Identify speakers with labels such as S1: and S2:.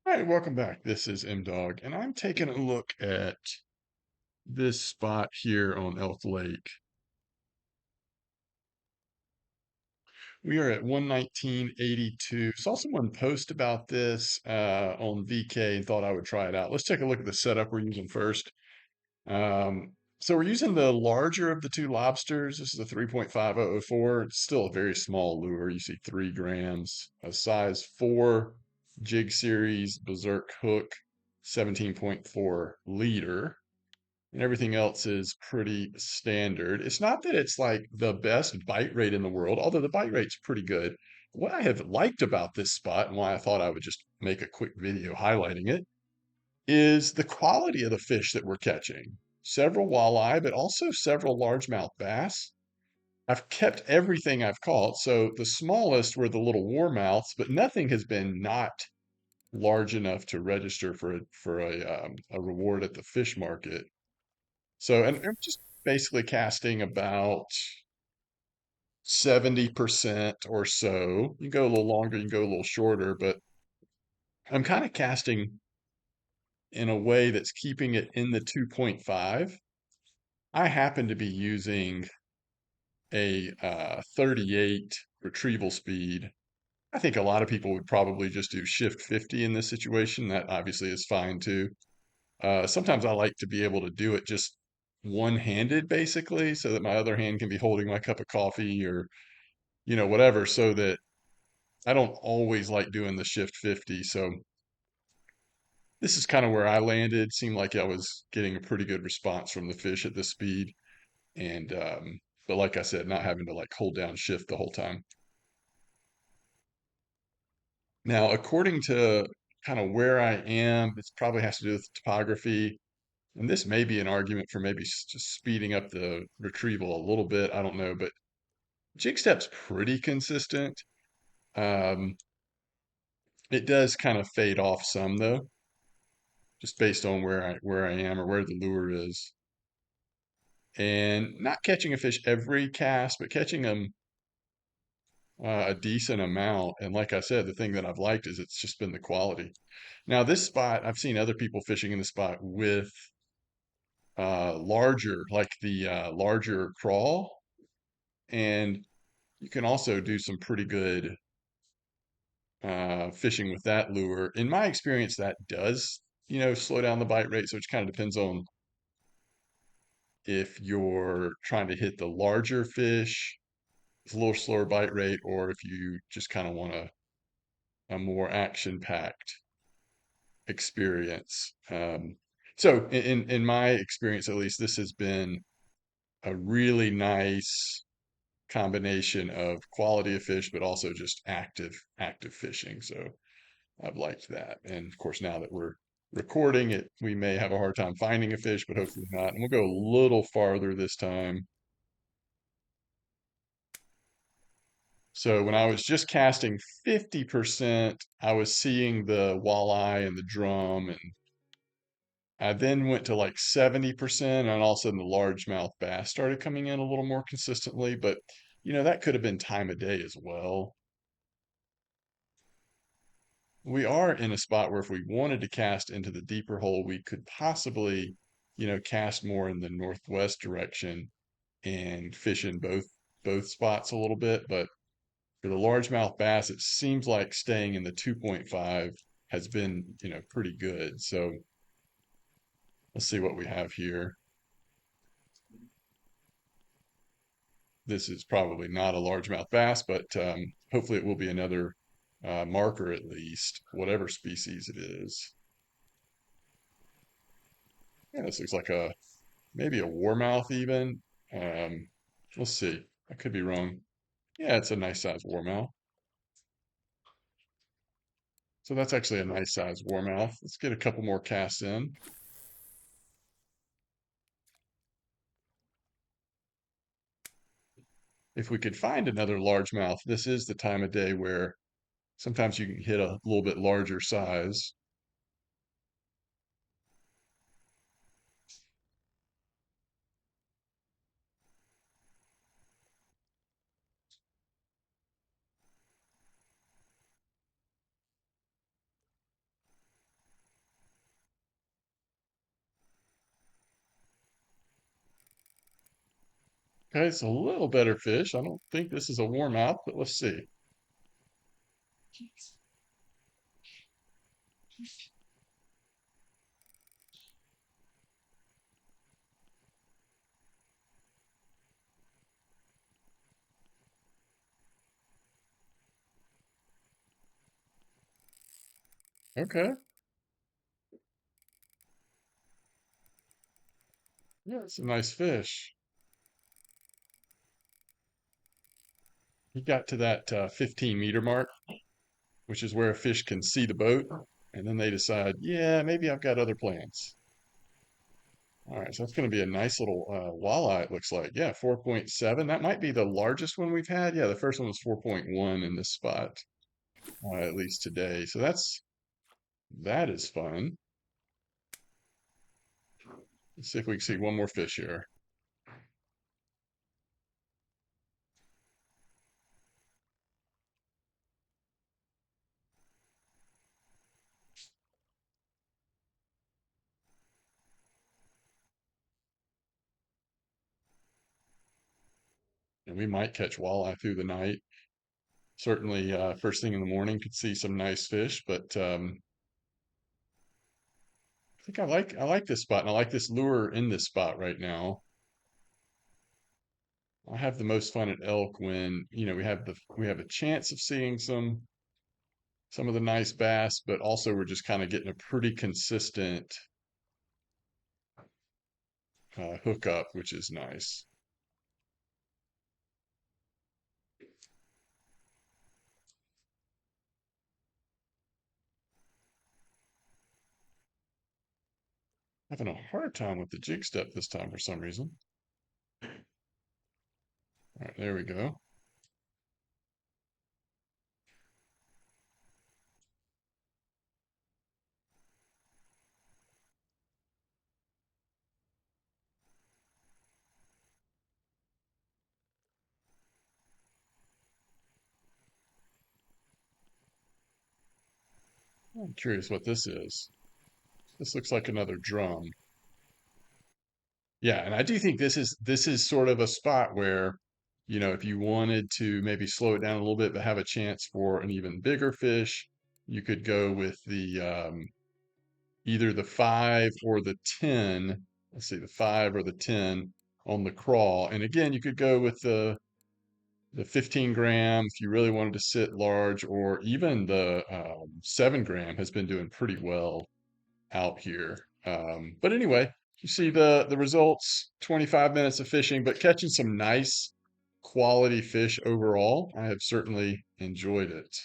S1: Hi, welcome back. This is M Dog, and I'm taking a look at this spot here on Elk Lake. We are at 119.82. Saw someone post about this on VK and thought I would try it out. Let's take a look at the setup we're using first. So we're using the larger of the two lobsters. This is a 3.5004. It's still a very small lure. You see 3 grams, a size 4 jig series Berserk hook, 17.4 leader. And everything else is pretty standard. It's not that it's like the best bite rate in the world, although the bite rate's pretty good. What I have liked about this spot and why I thought I would just make a quick video highlighting it is the quality of the fish that we're catching. Several walleye, but also several largemouth bass. I've kept everything I've caught. So the smallest were the little warmouths, but nothing has been not large enough to register for a reward at the fish market. So, and I'm just basically casting about 70% or so. You can go a little longer, you can go a little shorter, but I'm kind of casting in a way that's keeping it in the 2.5. I happen to be using a 38 retrieval speed. I think a lot of people would probably just do shift 50 in this situation. That obviously is fine too. Sometimes I like to be able to do it just one-handed basically, so that my other hand can be holding my cup of coffee or, whatever, so that I don't always like doing the shift 50. So this is kind of where I landed. Seemed like I was getting a pretty good response from the fish at this speed. And but like I said, not having to like hold down shift the whole time. Now, according to kind of where I am, it probably has to do with topography. And this may be an argument for maybe just speeding up the retrieval a little bit. I don't know, but jig step's pretty consistent. Um, it does kind of fade off some though, just based on where I am or where the lure is. And not catching a fish every cast, but catching them a decent amount. And like I said, the thing that I've liked is it's just been the quality. Now, this spot, I've seen other people fishing in the spot with larger, like the larger crawl, and you can also do some pretty good fishing with that lure. In my experience, that does, slow down the bite rate. So it kind of depends on if you're trying to hit the larger fish, it's a little slower bite rate, or if you just kind of want a more action-packed experience. So in my experience, at least, this has been a really nice combination of quality of fish, but also just active fishing. So I've liked that. And of course, now that we're recording it, we may have a hard time finding a fish, but hopefully not. And we'll go a little farther this time. So when I was just casting 50%, I was seeing the walleye and the drum, and I then went to like 70%, and all of a sudden the largemouth bass started coming in a little more consistently. But that could have been time of day as well. We are in a spot where if we wanted to cast into the deeper hole, we could possibly, cast more in the northwest direction and fish in both spots a little bit. But for the largemouth bass, it seems like staying in the 2.5 has been, pretty good. So let's see what we have here. This is probably not a largemouth bass, but hopefully it will be another marker at least, whatever species it is. Yeah, this looks like maybe a warmouth even. Um, let's see. I could be wrong. Yeah, it's a nice size warmouth. So that's actually a nice size warmouth. Let's get a couple more casts in. If we could find another largemouth, this is the time of day where sometimes you can hit a little bit larger size. Okay, it's a little better fish. I don't think this is a warmouth, but let's see. Okay, yeah, it's a nice fish. He got to that 15-meter mark, which is where a fish can see the boat, and then they decide, yeah, maybe I've got other plans. All right, so that's going to be a nice little walleye, it looks like. Yeah, 4.7. That might be the largest one we've had. Yeah, the first one was 4.1 in this spot, at least today. So that is fun. Let's see if we can see one more fish here. And we might catch walleye through the night. Certainly, first thing in the morning could see some nice fish, but I think I like this spot, and I like this lure in this spot right now. I have the most fun at elk when, we have a chance of seeing some of the nice bass, but also we're just kind of getting a pretty consistent hookup, which is nice. Having a hard time with the jig step this time for some reason. All right, there we go. I'm curious what this is. This looks like another drum. Yeah, and I do think this is sort of a spot where, if you wanted to maybe slow it down a little bit but have a chance for an even bigger fish, you could go with the either the 5 or the 10. Let's see, the 5 or the 10 on the crawl. And again, you could go with the 15 gram if you really wanted to sit large, or even the 7 gram has been doing pretty well out here. But anyway, you see the results, 25 minutes of fishing, but catching some nice quality fish overall. I have certainly enjoyed it.